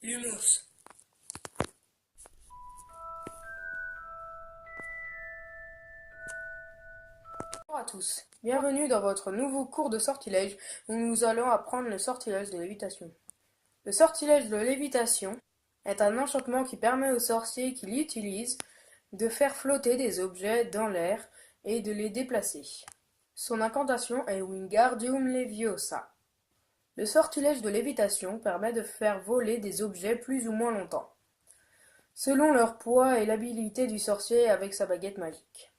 Lumos. Bonjour à tous, bienvenue dans votre nouveau cours de sortilège où nous allons apprendre le sortilège de lévitation. Le sortilège de lévitation est un enchantement qui permet aux sorciers qui l'utilisent de faire flotter des objets dans l'air et de les déplacer. Son incantation est Wingardium Leviosa. Le sortilège de lévitation permet de faire voler des objets plus ou moins longtemps, selon leur poids et l'habilité du sorcier avec sa baguette magique.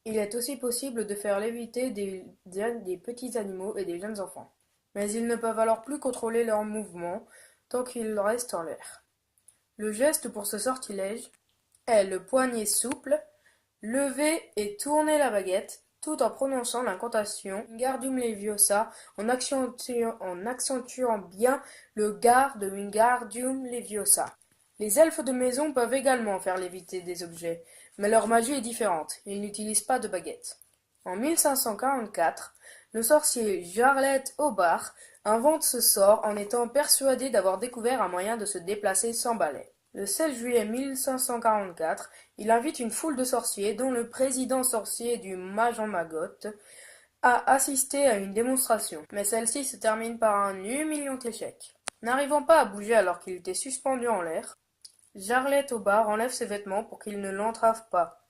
Il est aussi possible de faire léviter des petits animaux et des jeunes enfants, mais ils ne peuvent alors plus contrôler leurs mouvements tant qu'ils restent en l'air. Le geste pour ce sortilège est le poignet souple, lever et tourner la baguette tout en prononçant l'incantation Wingardium Leviosa en accentuant bien le gar de Wingardium Leviosa. Les elfes de maison peuvent également faire léviter des objets, mais leur magie est différente, ils n'utilisent pas de baguette. En 1544, le sorcier Jarlet Hobart invente ce sort en étant persuadé d'avoir découvert un moyen de se déplacer sans balai. Le 16 juillet 1544, il invite une foule de sorciers, dont le président sorcier du Majang-Magot, à assister à une démonstration, mais celle-ci se termine par un humiliant échec. N'arrivant pas à bouger alors qu'il était suspendu en l'air, Jarlet Hobart enlève ses vêtements pour qu'il ne l'entrave pas.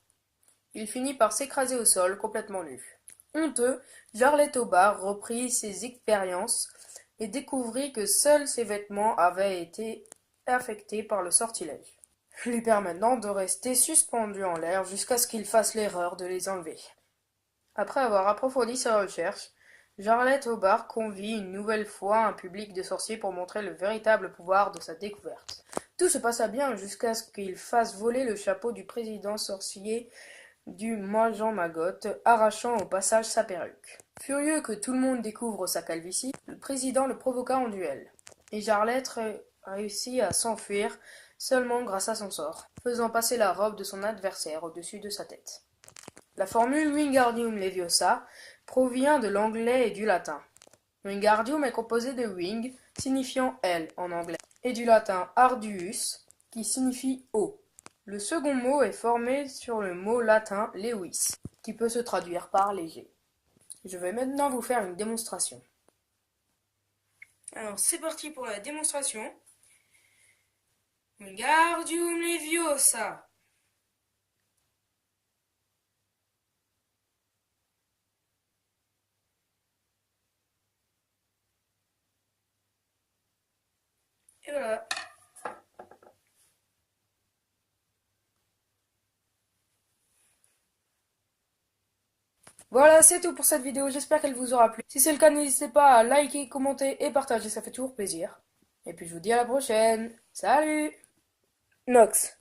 Il finit par s'écraser au sol, complètement nu. Honteux, Jarlet Hobart reprit ses expériences et découvrit que seuls ses vêtements avaient été affectés par le sortilège, lui permettant de rester suspendu en l'air jusqu'à ce qu'il fasse l'erreur de les enlever. Après avoir approfondi ses recherches, Jarlet Hobart convie une nouvelle fois un public de sorciers pour montrer le véritable pouvoir de sa découverte. Tout se passa bien jusqu'à ce qu'il fasse voler le chapeau du président sorcier du Majang-Magot, arrachant au passage sa perruque. Furieux que tout le monde découvre sa calvitie, le président le provoqua en duel, et Jarlet réussit à s'enfuir seulement grâce à son sort, faisant passer la robe de son adversaire au-dessus de sa tête. La formule Wingardium Leviosa provient de l'anglais et du latin. Wingardium est composé de wing, signifiant aile en anglais, et du latin arduus, qui signifie eau. Le second mot est formé sur le mot latin levis, qui peut se traduire par léger. Je vais maintenant vous faire une démonstration. Alors c'est parti pour la démonstration. Wingardium Leviosa. Et voilà. Voilà, c'est tout pour cette vidéo, j'espère qu'elle vous aura plu. Si c'est le cas, n'hésitez pas à liker, commenter et partager, ça fait toujours plaisir. Et puis je vous dis à la prochaine. Salut Nox.